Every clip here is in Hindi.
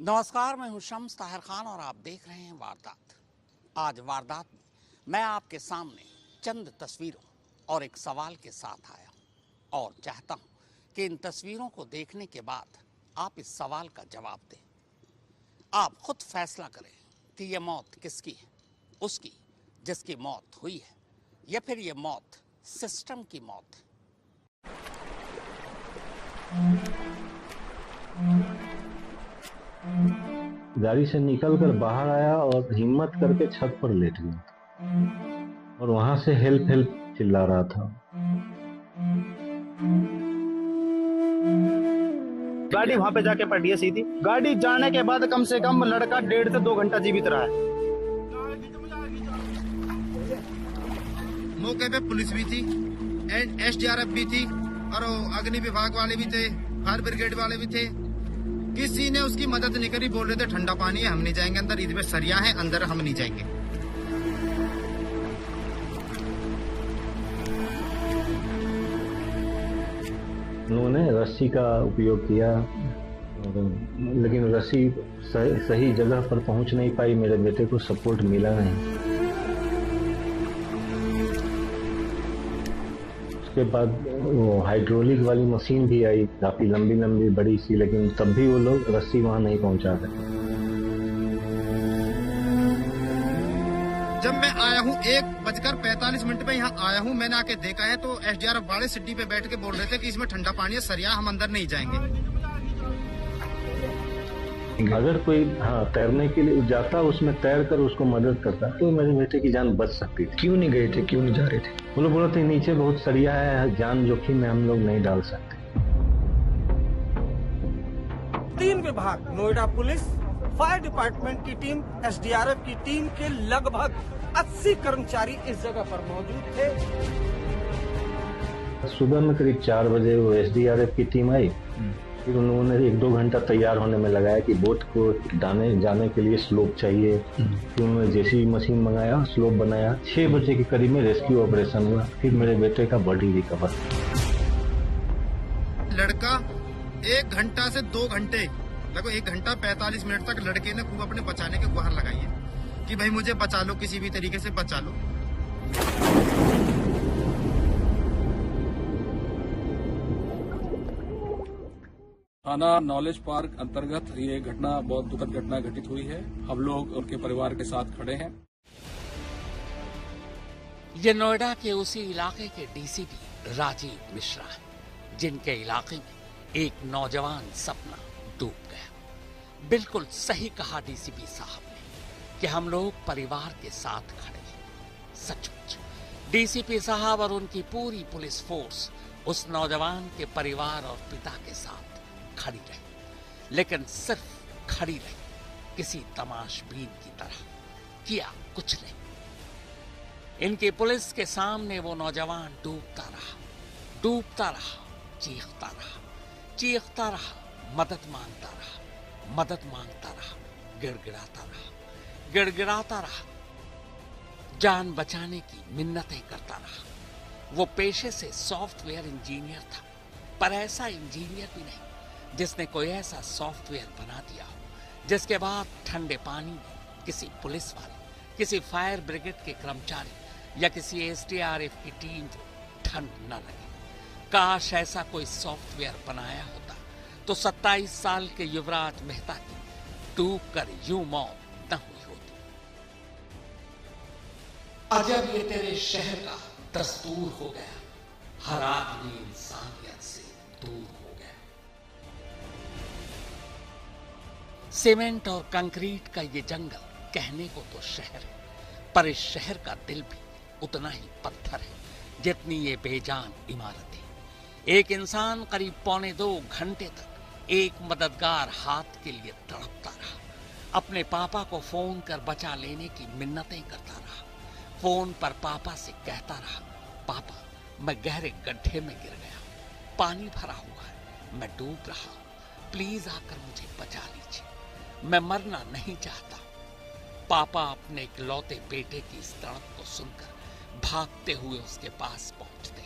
नमस्कार, मैं हूं शम्स ताहिर खान और आप देख रहे हैं वारदात। आज वारदात में मैं आपके सामने चंद तस्वीरों और एक सवाल के साथ आया हूं और चाहता हूं कि इन तस्वीरों को देखने के बाद आप इस सवाल का जवाब दें। आप खुद फैसला करें कि यह मौत किसकी है, उसकी जिसकी मौत हुई है, या फिर यह मौत सिस्टम की मौत है। गाड़ी से निकलकर बाहर आया और हिम्मत करके छत पर लेट गया और वहां से हेल्प हेल्प चिल्ला रहा था। गाड़ी वहां पे जाके पड़ी है सीधी। गाड़ी जाने के बाद कम से कम लड़का 1.5 से 2 घंटा जीवित रहा है। मौके पे पुलिस भी थी, एसडीआरएफ भी थी और अग्नि विभाग वाले भी थे, फायर ब्रिगेड वाले भी थे। किसी ने उसकी मदद नहीं करी। बोल रहे थे ठंडा पानी है, हम नहीं जाएंगे अंदर, इसमें सरिया है अंदर, हम नहीं जाएंगे। उन्होंने रस्सी का उपयोग किया, लेकिन रस्सी सही जगह पर पहुंच नहीं पाई। मेरे बेटे को सपोर्ट मिला नहीं। उसके बाद वो हाइड्रोलिक वाली मशीन भी आई, काफी लंबी लंबी बड़ी सी, लेकिन तब भी वो लोग रस्सी वहां नहीं पहुंचा रहे। जब मैं आया हूँ 1:45 पे यहाँ आया हूँ, मैंने आके देखा है तो एसडीआरएफ वाले सिड्डी पे बैठ के बोल रहे थे कि इसमें ठंडा पानी है, सरिया, हम अंदर नहीं जाएंगे। अगर कोई तैरने के लिए जाता, उसमें तैर कर उसको मदद करता तो मेरे बेटे की जान बच सकती थी। क्यों नहीं गए थे, क्यों नहीं जा रहे थे? वो लोग बोलते नीचे बहुत सरिया है, जान जोखिम में हम लोग नहीं डाल सकते। 3 विभाग, नोएडा पुलिस, फायर डिपार्टमेंट की टीम, एसडीआरएफ की टीम के लगभग 80 कर्मचारी इस जगह पर मौजूद थे। सुबह में करीब 4 बजे वो एसडीआरएफ की टीम आई। फिर उन्होंने 1-2 घंटा तैयार होने में लगाया कि बोट को जाने के लिए स्लोप चाहिए। फिर उन्होंने जेसीबी मशीन मंगाया, स्लोप बनाया। 6 बजे के करीब में रेस्क्यू ऑपरेशन हुआ। फिर मेरे बेटे का बॉडी रिकवर। लड़का 1 घंटा से 2 घंटे, लगभग 1 घंटा 45 मिनट तक लड़के ने खूब अपने बचाने के गुहार लगाई है कि भाई मुझे बचा लो, किसी भी तरीके से बचा लो। थाना नॉलेज पार्क अंतर्गत ये घटना बहुत दुखद घटना घटित हुई है। हम लोग उनके परिवार के साथ खड़े हैं। ये नोएडा के उसी इलाके के डीसीपी राजीव मिश्रा हैं, जिनके इलाके में एक नौजवान सपना डूब गया। बिल्कुल सही कहा डीसीपी साहब ने कि हम लोग परिवार के साथ खड़े हैं। सचमुच डीसीपी साहब और उनकी पूरी पुलिस फोर्स उस नौजवान के परिवार और पिता के साथ खड़ी रही, लेकिन सिर्फ खड़ी रही, किसी तमाशबीन की तरह, किया कुछ नहीं। इनकी पुलिस के सामने वो नौजवान डूबता रहा, चीखता रहा, मदद मांगता रहा, गिड़गिड़ाता रहा, जान बचाने की मिन्नतें करता रहा। वो पेशे से सॉफ्टवेयर इंजीनियर था, पर ऐसा इंजीनियर भी नहीं जिसने कोई ऐसा सॉफ्टवेयर बना दिया हो जिसके बाद ठंडे पानी में किसी पुलिस वाले, किसी फायर ब्रिगेड के कर्मचारी या किसी एसडीआरएफ की टीम को ठंड न लगे। काश ऐसा कोई सॉफ्टवेयर बनाया होता तो 27 साल के युवराज मेहता की डूबकर यूं मौत न हुई होती। अजब ये तेरे शहर का दस्तूर हो गया, हर आदमी इंसानियत से दूर हो गया। सीमेंट और कंक्रीट का ये जंगल कहने को तो शहर है, पर इस शहर का दिल भी उतना ही पत्थर है जितनी ये बेजान इमारतें। एक इंसान करीब 1.25 घंटे तक एक मददगार हाथ के लिए तड़पता रहा, अपने पापा को फोन कर बचा लेने की मिन्नतें करता रहा, फोन पर पापा से कहता रहा, पापा मैं गहरे गड्ढे में गिर गया, पानी भरा हुआ है, मैं डूब रहा हूं, प्लीज आकर मुझे बचा लीजिए, मैं मरना नहीं चाहता। पापा अपने इकलौते बेटे की इस तड़प को सुनकर भागते हुए उसके पास पहुंचते।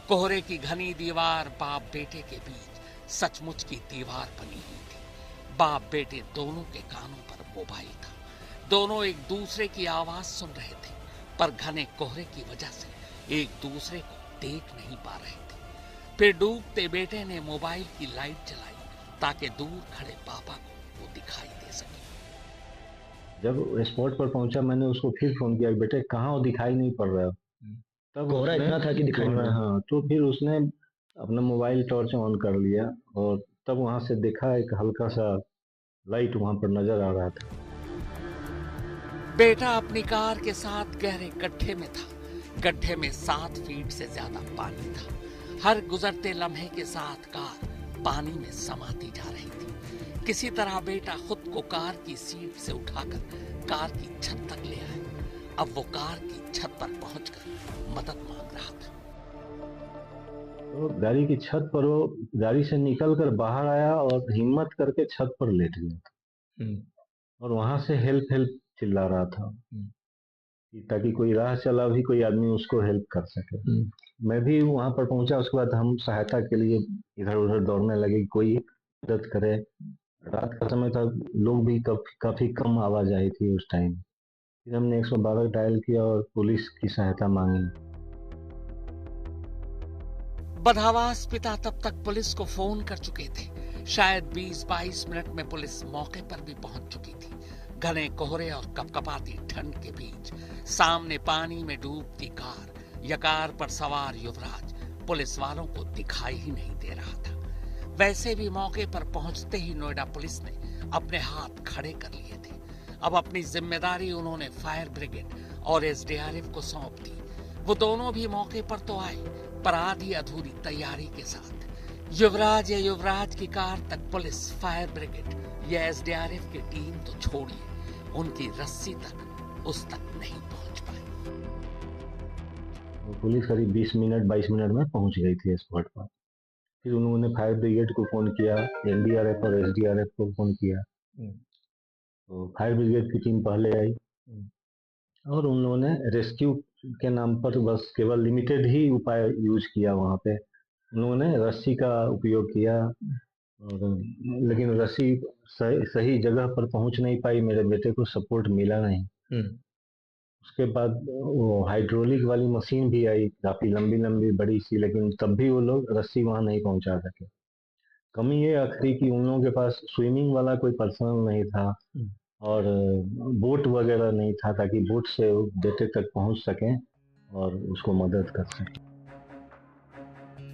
कोहरे की घनी दीवार बाप बेटे के बीच सचमुच की दीवार बनी हुई थी। बाप बेटे दोनों के कानों पर मोबाइल था। दोनों एक दूसरे की आवाज सुन रहे थे, पर घने कोहरे की वजह से एक दूसरे को देख नहीं पा रहे थे। फिर डूबते बेटे ने मोबाइल की लाइट जलाई ताकि दूर खड़े पापा को वो दिखाई दे सके। जब स्पॉट पर पहुंचा मैंने उसको फिर फोन किया, बेटे कहाँ हो, दिखाई नहीं पड़ रहा है। तब कोहरा इतना था कि दिखाई नहीं पड़ा। हाँ, तो फिर उसने अपना मोबाइल टॉर्च ऑन कर लिया और तब वहां से देखा एक हल्का सा लाइट वहां पर नजर आ रहा था। बेटा अपनी कार के साथ गहरे गड्ढे में था। गड्ढे में 7 फीट से ज्यादा पानी था। हर गुजरते लम्हे के साथ कार पानी में समाती जा रही थी। किसी तरह बेटा खुद को कार की सीट से उठाकर कार की छत तक ले आया। अब वो कार की छत पर पहुंचकर मदद मांग रहा था। तो गाड़ी की छत पर वो गाड़ी से निकलकर बाहर आया और हिम्मत करके छत पर लेट गया था और वहां से हेल्प हेल्प चिल्ला रहा था ताकि कोई राह चला भी कोई आदमी उसको हेल्प कर सके। मैं भी वहां पर पहुंचा। उसके बाद हम सहायता के लिए इधर उधर दौड़ने लगे, कोई मदद करे। रात का समय था, लोग भी काफी कम आवाज आई थी उस टाइम। फिर हमने 112 डायल किया और पुलिस की सहायता मांगी। बदहवास पिता तब तक पुलिस को फोन कर चुके थे। शायद 20-22 मिनट में पुलिस मौके पर भी पहुंच चुकी थी। घने कोहरे और कपकपाती ठंड के बीच सामने पानी में डूबती कार या कार पर सवार युवराज पुलिस वालों को दिखाई ही नहीं दे रहा था। वैसे भी मौके पर पहुंचते ही नोएडा पुलिस ने अपने हाथ खड़े कर लिए थे। अब अपनी जिम्मेदारी उन्होंने फायर ब्रिगेड और एसडीआरएफ को सौंप दी। वो दोनों भी मौके पर तो आए, पर आधी अधूरी तैयारी के साथ। युवराज या युवराज की कार तक पुलिस, फायर ब्रिगेड या एसडीआरएफ की टीम तो छोड़िए, उनकी रस्सी तक उस तक नहीं पहुंच पाई। पुलिस करीब 22 मिनट में पहुंच गई थी स्पॉट पर। फिर उन्होंने फायर ब्रिगेड को फोन किया, एनडीआरएफ और एसडीआरएफ को फोन किया। तो फायर ब्रिगेड की टीम पहले आई और उन्होंने रेस्क्यू के नाम पर बस केवल लिमिटेड ही उपाय यूज किया। वहां पे उन्होंने रस्सी का उपयोग किया लेकिन रस्सी सही जगह पर पहुंच नहीं पाई। मेरे बेटे को सपोर्ट मिला नहीं। उसके बाद वो हाइड्रोलिक वाली मशीन भी आई, काफी लंबी बड़ी सी, लेकिन तब भी वो लोग रस्सी वहां नहीं पहुंचा सके। कमी ये आखिरी कि उन लोगों के पास स्विमिंग वाला कोई पर्सनल नहीं था और बोट वगैरह नहीं था ताकि बोट से बेटे तक पहुंच सकें और उसको मदद कर सकें।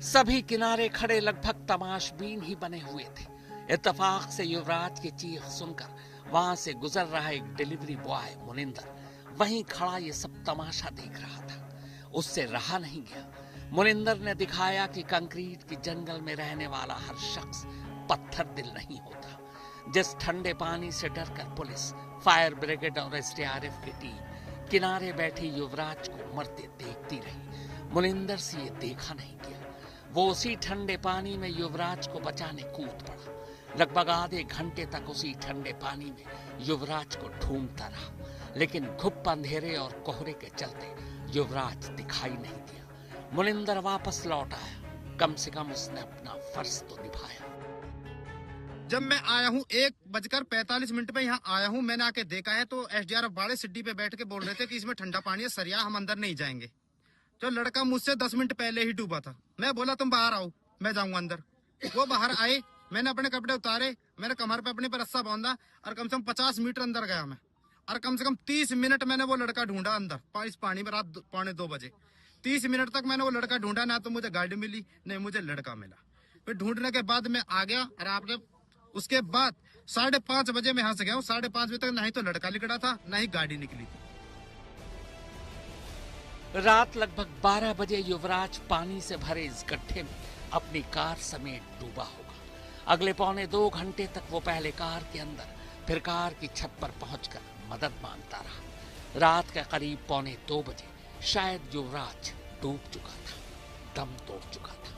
सभी किनारे खड़े लगभग तमाशबीन ही बने हुए थे। इत्तेफाक से युवराज की चीख सुनकर वहां से गुजर रहा एक डिलीवरी बॉय मुनिंदर वहीं खड़ा ये सब तमाशा देख रहा था। उससे रहा नहीं गया। मुनिंदर ने दिखाया कि कंक्रीट की जंगल में रहने वाला हर शख्स पत्थर दिल नहीं होता। जिस ठंडे पानी से डरकर पुलिस, फायर ब्रिगेड और एसडीआरएफ की टीम किनारे बैठे युवराज को मरते देखती रही, मुनिंदर से ये देखा नहीं गया। वो उसी ठंडे पानी में युवराज को बचाने कूद पड़ा। लगभग आधे घंटे तक उसी ठंडे पानी में युवराज को ढूंढता रहा, लेकिन घुप अंधेरे और कोहरे के चलते युवराज दिखाई नहीं दिया। मुनिंदर वापस लौट आया। कम से कम उसने अपना फर्ज तो निभाया। जब मैं आया हूँ 1:45 पे यहाँ आया हूँ, मैंने आके देखा है तो एसडीआरएफ वाले सिड्डी पे बैठ के बोल रहे थे कि इसमें ठंडा पानी है, सरिया, हम अंदर नहीं जाएंगे। जो लड़का मुझसे 10 मिनट पहले ही डूबा था, मैं बोला तुम बाहर आओ, मैं जाऊंगा अंदर। वो बाहर आए, मैंने अपने कपड़े उतारे, मैंने कमर पे अपने पर रस्सा बांधा और कम से कम 50 मीटर अंदर गया मैं। और कम से कम 30 मिनट मैंने वो लड़का ढूंढा अंदर इस पानी में। रात 1:45 बजे 30 मिनट तक मैंने वो लड़का ढूंढा। ना तो मुझे गाड़ी मिली, नहीं मुझे लड़का मिला। फिर ढूंढने के बाद मैं आ गया और आपने उसके बाद 5:30 बजे मैं यहाँ से गया हूँ। 5:30 बजे तक ना ही तो लड़का निकला था, ना ही गाड़ी निकली थी। रात लगभग 12 बजे युवराज पानी से भरे इस गड्ढे में अपनी कार समेत डूबा होगा। अगले 1.25 घंटे तक वो पहले कार के अंदर, फिर कार की छत पर पहुंचकर मदद मांगता रहा। रात के करीब 1:45 बजे शायद युवराज डूब चुका था, दम तोड़ चुका था,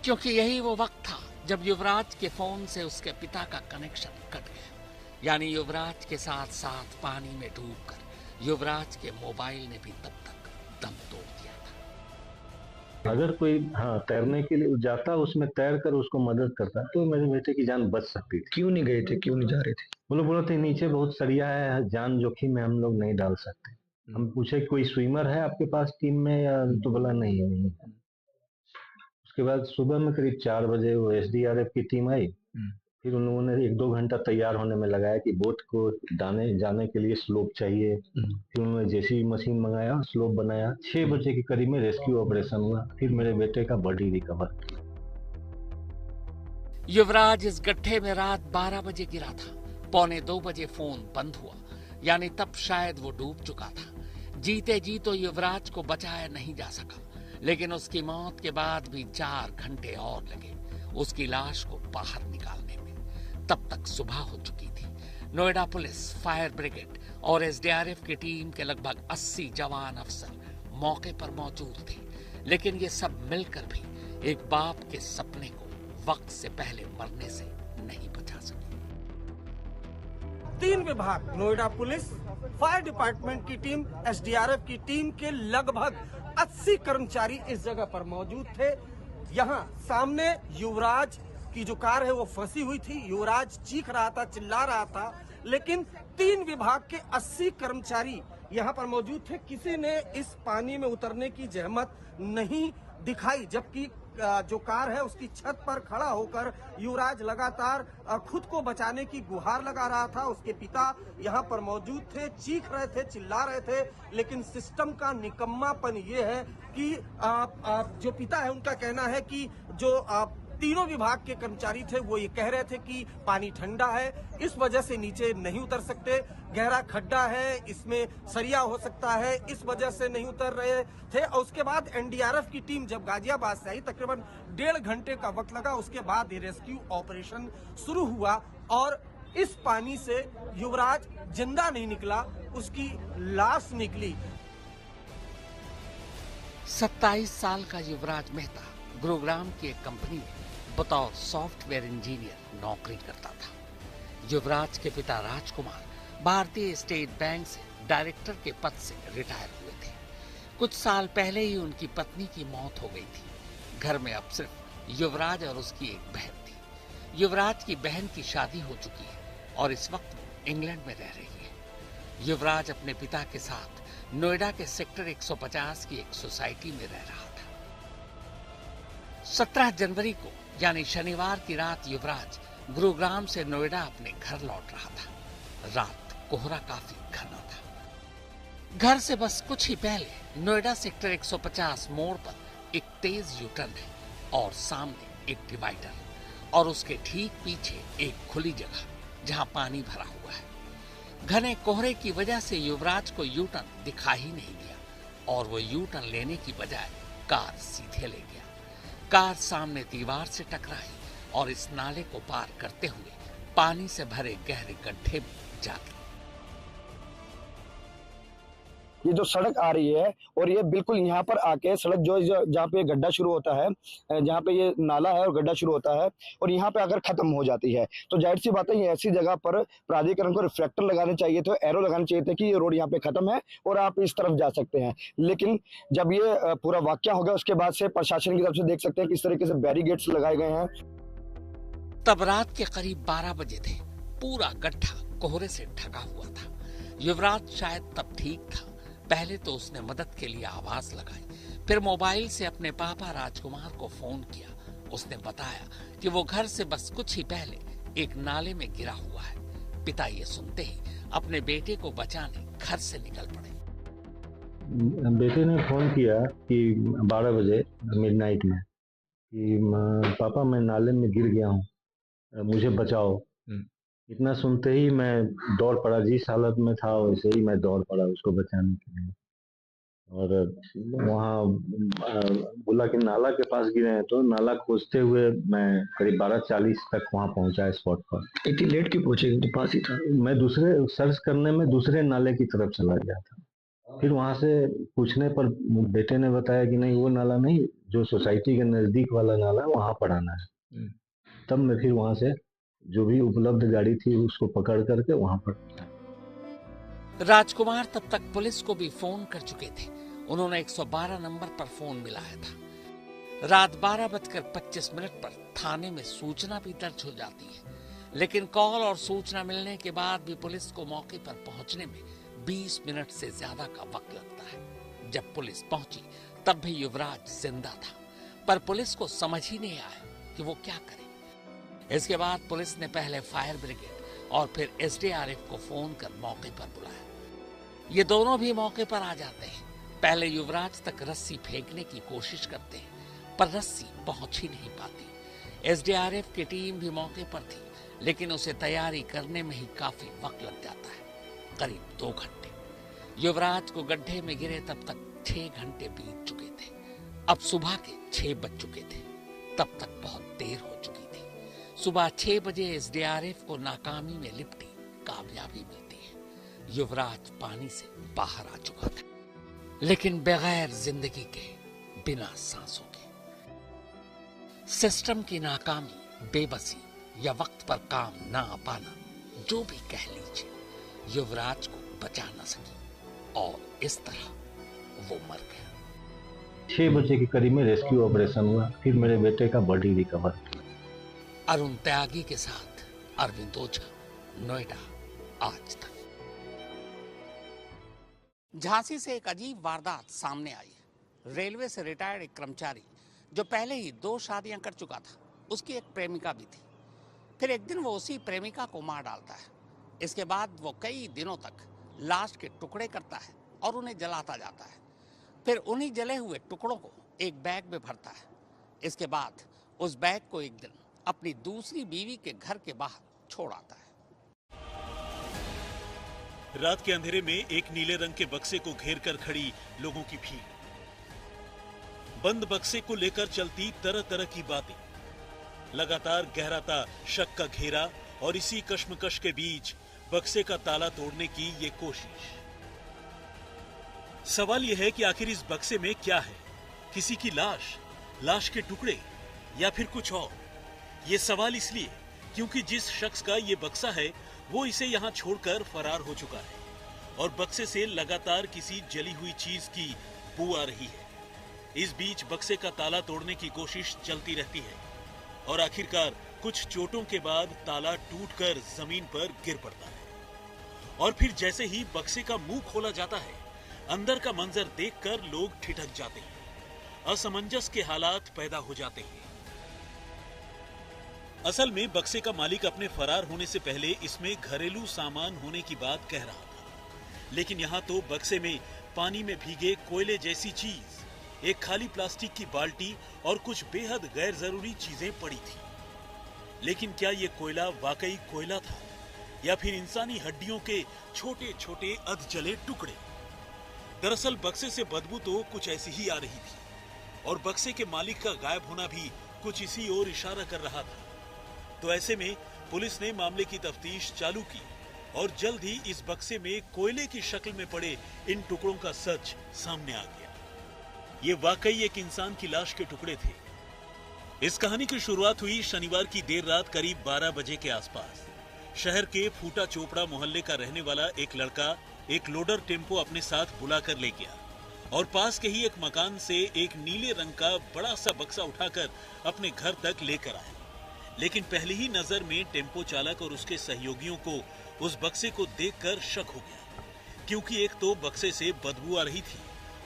क्योंकि यही वो वक्त था जब युवराज के फोन से उसके पिता का कनेक्शन कट गया। यानी युवराज के साथ साथ पानी में डूबकर युवराज के मोबाइल ने भी तब तक दम तोड़ दिया था। अगर कोई तैरने के लिए जाता, उसमें तैर कर उसको मदद करता तो मेरे बेटे की जान बच सकती थी। क्यों नहीं गए थे, क्यों नहीं जा रहे थे? बोला थे नीचे बहुत सरिया है, जान जोखिम में हम लोग नहीं डाल सकते। हम पूछे कोई स्विमर है आपके पास टीम में या, तो बोला नहीं। उसके बाद सुबह में करीब 4 बजे वो एसडीआरएफ की टीम आई। फिर उन लोगों ने 1-2 घंटा तैयार होने में लगाया कि बोट को जाने के लिए स्लोप चाहिए। फिर उन्होंने जेसीबी मशीन मंगाया, स्लोप बनाया। 6 बजे के करीब में रेस्क्यू ऑपरेशन हुआ। फिर मेरे बेटे का बॉडी रिकवर। युवराज इस गड्ढे में रात 12 बजे गिरा था। 1:45 बजे फोन बंद हुआ, यानी तब शायद वो डूब चुका था। जीते जी तो युवराज को बचाया नहीं जा सका, लेकिन उसकी मौत के बाद भी 4 घंटे और लगे उसकी लाश को बाहर निकालने में। तब तक सुबह हो चुकी थी। नोएडा पुलिस, फायर ब्रिगेड और एसडीआरएफ की टीम के लगभग 80 जवान अफसर मौके पर मौजूद थे, लेकिन ये सब मिलकर भी एक बाप के सपने को वक्त से पहले मरने से नहीं बचा सके। 3 विभाग, नोएडा पुलिस, फायर डिपार्टमेंट की टीम, एसडीआरएफ की टीम के लगभग 80 कर्मचारी इस जगह पर मौजूद थे। यहाँ सामने युवराज की जो कार है वो फंसी हुई थी। युवराज चीख रहा था, चिल्ला रहा था, लेकिन 3 विभाग के 80 कर्मचारी यहाँ पर मौजूद थे। किसी ने इस पानी में उतरने की जहमत नहीं दिखाई, जबकि जो कार है उसकी छत पर खड़ा होकर युवराज लगातार खुद को बचाने की गुहार लगा रहा था। उसके पिता यहाँ पर मौजूद थे, चीख रहे थे, चिल्ला रहे थे, लेकिन सिस्टम का निकम्मापन ये है कि जो पिता है उनका कहना है कि जो तीनों विभाग के कर्मचारी थे वो ये कह रहे थे कि पानी ठंडा है, इस वजह से नीचे नहीं उतर सकते, गहरा खड्डा है, इसमें सरिया हो सकता है, इस वजह से नहीं उतर रहे थे। और उसके बाद एनडीआरएफ की टीम जब गाजियाबाद से आई, तकरीबन 1.5 घंटे का वक्त लगा। उसके बाद ये रेस्क्यू ऑपरेशन शुरू हुआ और इस पानी से युवराज जिंदा नहीं निकला, उसकी लाश निकली। 27 साल का युवराज मेहता गुरुग्राम की एक कंपनी में बतौर सॉफ्टवेयर इंजीनियर नौकरी करता था। युवराज के पिता राजकुमार भारतीय स्टेट बैंक से डायरेक्टर के पद से रिटायर हुए थे। कुछ साल पहले ही उनकी पत्नी की मौत हो गई थी। घर में अब सिर्फ युवराज और उसकी एक बहन थी। युवराज की बहन की शादी हो चुकी है और इस वक्त वो इंग्लैंड में रह रही है। युवराज अपने पिता के साथ नोएडा के सेक्टर 150 की एक सोसाइटी में रह रहा था। 17 जनवरी को यानी शनिवार की रात युवराज गुरुग्राम से नोएडा अपने घर लौट रहा था। रात कोहरा काफी घना था। घर से बस कुछ ही पहले नोएडा सेक्टर 150 मोड़ पर एक तेज यूटर्न है और सामने एक डिवाइडर और उसके ठीक पीछे एक खुली जगह जहां पानी भरा हुआ है। घने कोहरे की वजह से युवराज को यूटर्न दिखा ही नहीं दिया और वो यूटर्न लेने की बजाय कार सीधे ले गया। कार सामने दीवार से टकराई और इस नाले को पार करते हुए पानी से भरे गहरे गड्ढे में जा गिरी। ये जो सड़क आ रही है और ये बिल्कुल यहाँ पर आके सड़क जो जहाँ पे गड्ढा शुरू होता है, जहाँ पे ये नाला है और गड्ढा शुरू होता है और यहाँ पे अगर खत्म हो जाती है तो जाहिर सी बात है ये ऐसी जगह पर प्राधिकरण को रिफ्लेक्टर लगाने चाहिए थे, एरो लगाने चाहिए थे कि ये रोड यहाँ पे खत्म है और आप इस तरफ जा सकते हैं। लेकिन जब ये पूरा वाकया हो गया उसके बाद से प्रशासन की तरफ से देख सकते हैं किस तरीके से बैरिकेड्स लगाए गए हैं। तब रात के करीब 12 बजे थे। पूरा गड्ढा कोहरे से ढका हुआ था। युवराज शायद तब ठीक था। पहले तो उसने मदद के लिए आवाज लगाई, फिर मोबाइल से अपने पापा राजकुमार को फोन किया। उसने बताया कि वो घर से बस कुछ ही पहले एक नाले में गिरा हुआ है। पिता ये सुनते ही अपने बेटे को बचाने घर से निकल पड़े। बेटे ने फोन किया कि 12 बजे मिडनाइट में कि पापा मैं नाले में गिर गया हूँ, मुझे बचाओ। इतना सुनते ही मैं दौड़ पड़ा, जिस हालत में था वैसे ही मैं दौड़ पड़ा उसको बचाने के लिए। और वहाँ बोला कि नाला के पास गिरे हैं, तो नाला खोजते हुए मैं करीब 12:40 तक वहाँ पहुँचा स्पॉट पर। इतनी लेट क्यों पहुंचे, तो पास ही था। मैं दूसरे सर्च करने में दूसरे नाले की तरफ चला गया था। फिर वहाँ से पूछने पर बेटे ने बताया कि नहीं, वो नाला नहीं, जो सोसाइटी के नजदीक वाला नाला है वहाँ पर आना है। तब मैं फिर वहाँ से जो भी उपलब्ध गाड़ी थी उसको पकड़ करके वहां पर। राजकुमार तब तक पुलिस को भी फोन कर चुके थे। उन्होंने 112 नंबर पर फोन मिलाया था। रात 12:25 पर थाने में सूचना भी दर्ज हो जाती है, लेकिन कॉल और सूचना मिलने के बाद भी पुलिस को मौके पर पहुंचने में 20 मिनट से ज्यादा का वक्त लगता है। जब पुलिस पहुंची तब भी युवराज जिंदा था, पर पुलिस को समझ ही नहीं आया कि वो क्या करे। इसके बाद पुलिस ने पहले फायर ब्रिगेड और फिर एसडीआरएफ को फोन कर मौके पर बुलाया। ये दोनों भी मौके पर आ जाते हैं। पहले युवराज तक रस्सी फेंकने की कोशिश करते हैं, पर रस्सी पहुंच ही नहीं पाती। एसडीआरएफ की टीम भी मौके पर थी, लेकिन उसे तैयारी करने में ही काफी वक्त लग जाता है, करीब 2 घंटे। युवराज को गड्ढे में गिरे तब तक 6 घंटे बीत चुके थे। अब सुबह के 6 बज चुके थे, तब तक बहुत देर हो चुकी थी। सुबह 6 बजे एसडीआरएफ को नाकामी में लिपटी कामयाबी मिलती है। युवराज पानी से बाहर आ चुका था, लेकिन बगैर जिंदगी के, बिना सांसों के। सिस्टम की नाकामी, बेबसी या वक्त पर काम ना आ पाना, जो भी कह लीजिए, युवराज को बचा न सकी और इस तरह वो मर गया। 6 बजे के करीब में रेस्क्यू ऑपरेशन हुआ, फिर मेरे बेटे का बॉडी रिकवर। अरुण त्यागी के साथ अरविंद ओझा, नोएडा, आज तक। झांसी से एक अजीब वारदात सामने आई है। रेलवे से रिटायर्ड एक कर्मचारी जो पहले ही 2 शादियां कर चुका था, उसकी एक प्रेमिका भी थी। फिर एक दिन वो उसी प्रेमिका को मार डालता है। इसके बाद वो कई दिनों तक लाश के टुकड़े करता है और उन्हें जलाता जाता है। फिर उन्हीं जले हुए टुकड़ों को एक बैग में भरता है। इसके बाद उस बैग को एक दिन अपनी दूसरी बीवी के घर के बाहर छोड़ आता है। रात के अंधेरे में एक नीले रंग के बक्से को घेर कर खड़ी लोगों की भीड़। बंद बक्से को लेकर चलती तरह तरह की बातें। लगातार गहराता शक का घेरा और इसी कश्मकश के बीच बक्से का ताला तोड़ने की ये कोशिश। सवाल यह है कि आखिर इस बक्से में क्या है? किसी की लाश, लाश के टुकड़े या फिर कुछ और? ये सवाल इसलिए क्योंकि जिस शख्स का ये बक्सा है वो इसे यहां छोड़कर फरार हो चुका है और बक्से से लगातार किसी जली हुई चीज की बू आ रही है। इस बीच बक्से का ताला तोड़ने की कोशिश चलती रहती है और आखिरकार कुछ चोटों के बाद ताला टूटकर जमीन पर गिर पड़ता है। और फिर जैसे ही बक्से का मुंह खोला जाता है, अंदर का मंजर देखकर लोग ठिठक जाते हैं। असमंजस के हालात पैदा हो जाते हैं। असल में बक्से का मालिक अपने फरार होने से पहले इसमें घरेलू सामान होने की बात कह रहा था, लेकिन यहाँ तो बक्से में पानी में भीगे कोयले जैसी चीज, एक खाली प्लास्टिक की बाल्टी और कुछ बेहद गैर जरूरी चीजें पड़ी थी। लेकिन क्या ये कोयला वाकई कोयला था या फिर इंसानी हड्डियों के छोटे छोटे अधजले टुकड़े? दरअसल बक्से से बदबू तो कुछ ऐसी ही आ रही थी और बक्से के मालिक का गायब होना भी कुछ इसी ओर इशारा कर रहा था। तो ऐसे में पुलिस ने मामले की तफ्तीश चालू की और जल्द ही इस बक्से में कोयले की शक्ल में पड़े इन टुकड़ों का सच सामने आ गया। ये वाकई एक इंसान की लाश के टुकड़े थे। इस कहानी की शुरुआत हुई शनिवार की देर रात करीब 12 बजे के आसपास। शहर के फूटा चोपड़ा मोहल्ले का रहने वाला एक लड़का एक लोडर टेम्पो अपने साथ बुलाकर ले गया और पास के ही एक मकान से एक नीले रंग का बड़ा सा बक्सा उठाकर अपने घर तक लेकर आया। लेकिन पहली ही नजर में टेम्पो चालक और उसके सहयोगियों को उस बक्से को देखकर शक हो गया, क्योंकि एक तो बक्से से बदबू आ रही थी,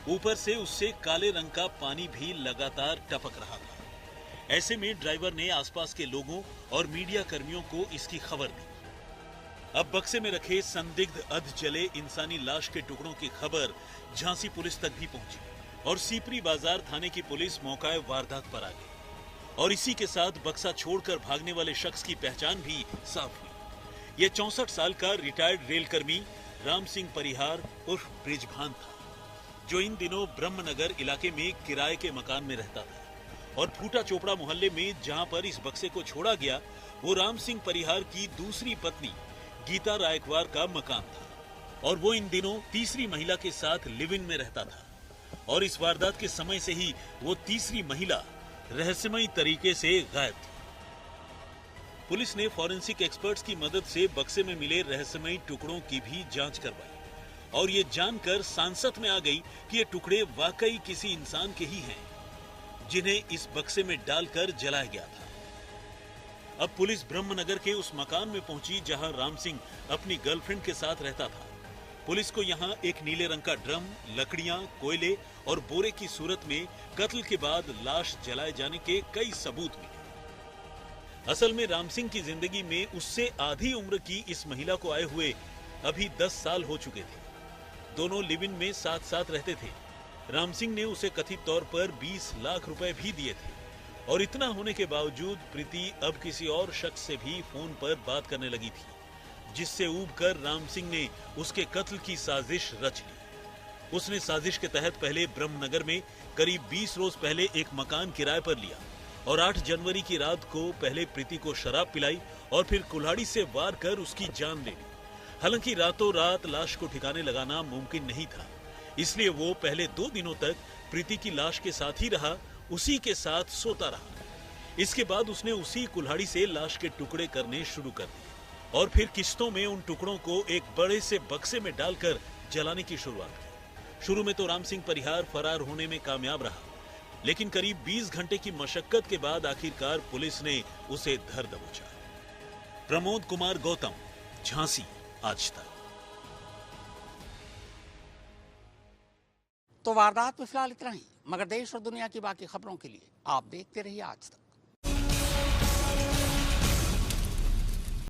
ऊपर से उससे काले रंग का पानी भी लगातार टपक रहा था। ऐसे में ड्राइवर ने आसपास के लोगों और मीडिया कर्मियों को इसकी खबर दी। अब बक्से में रखे संदिग्ध अधजले इंसानी लाश के टुकड़ों की खबर झांसी पुलिस तक भी पहुंची और सीपरी बाजार थाने की पुलिस मौके वारदात पर आ गई और इसी के साथ बक्सा छोड़कर भागने वाले शख्स की पहचान भी साफ हुई। यह 64 साल का रिटायर्ड रेल कर्मी राम सिंह परिहार उर्फ ब्रिजभान था, जो इन दिनों ब्रह्मनगर इलाके में किराए के मकान में रहता था और फूटा चोपड़ा मोहल्ले में जहां पर इस बक्से को छोड़ा गया वो राम सिंह परिहार की दूसरी पत्नी गीता रायकवार का मकान था और वो इन दिनों तीसरी महिला के साथ लिव इन में रहता था और इस वारदात के समय से ही वो तीसरी महिला रहस्यमयी तरीके से गायब थी। पुलिस ने फॉरेंसिक एक्सपर्ट्स की मदद से बक्से में मिले रहस्यमयी टुकड़ों की भी जांच करवाई और ये जानकर सांसत में आ गई कि ये टुकड़े वाकई किसी इंसान के ही हैं। जिन्हें इस बक्से में डालकर जलाया गया था। अब पुलिस ब्रह्मनगर के उस मकान में पहुंची जहां राम सिंह अपनी गर्लफ्रेंड के साथ रहता था। पुलिस को यहां एक नीले रंग का ड्रम, लकड़ियां, कोयले और बोरे की सूरत में कत्ल के बाद लाश जलाए जाने के कई सबूत मिले। असल में राम सिंह की जिंदगी में उससे आधी उम्र की इस महिला को आए हुए अभी 10 साल हो चुके थे। दोनों लिव इन में साथ साथ रहते थे। राम सिंह ने उसे कथित तौर पर 20 लाख रुपए भी दिए थे और इतना होने के बावजूद प्रीति अब किसी और शख्स से भी फोन पर बात करने लगी थी, जिससे ऊबकर राम सिंह ने उसके कत्ल की साजिश रच ली। उसने साजिश के तहत पहले ब्रह्मनगर में करीब 20 रोज पहले एक मकान किराए पर लिया और 8 जनवरी की रात को पहले प्रीति को शराब पिलाई और फिर कुल्हाड़ी से वार कर उसकी जान ले ली। हालांकि रातों रात लाश को ठिकाने लगाना मुमकिन नहीं था, इसलिए वो पहले 2 दिनों तक प्रीति की लाश के साथ ही रहा, उसी के साथ सोता रहा। इसके बाद उसने उसी कुल्हाड़ी से लाश के टुकड़े करने शुरू कर दिए और फिर किश्तों में उन टुकड़ों को एक बड़े से बक्से में डालकर जलाने की शुरुआत की। शुरू में तो राम सिंह परिहार फरार होने में कामयाब रहा, लेकिन करीब 20 घंटे की मशक्कत के बाद आखिरकार पुलिस ने उसे धर दबोचा। प्रमोद कुमार गौतम, झांसी, आज तक। तो वारदात में फिलहाल इतना ही, मगर देश और दुनिया की बाकी खबरों के लिए आप देखते रहिए आज तक।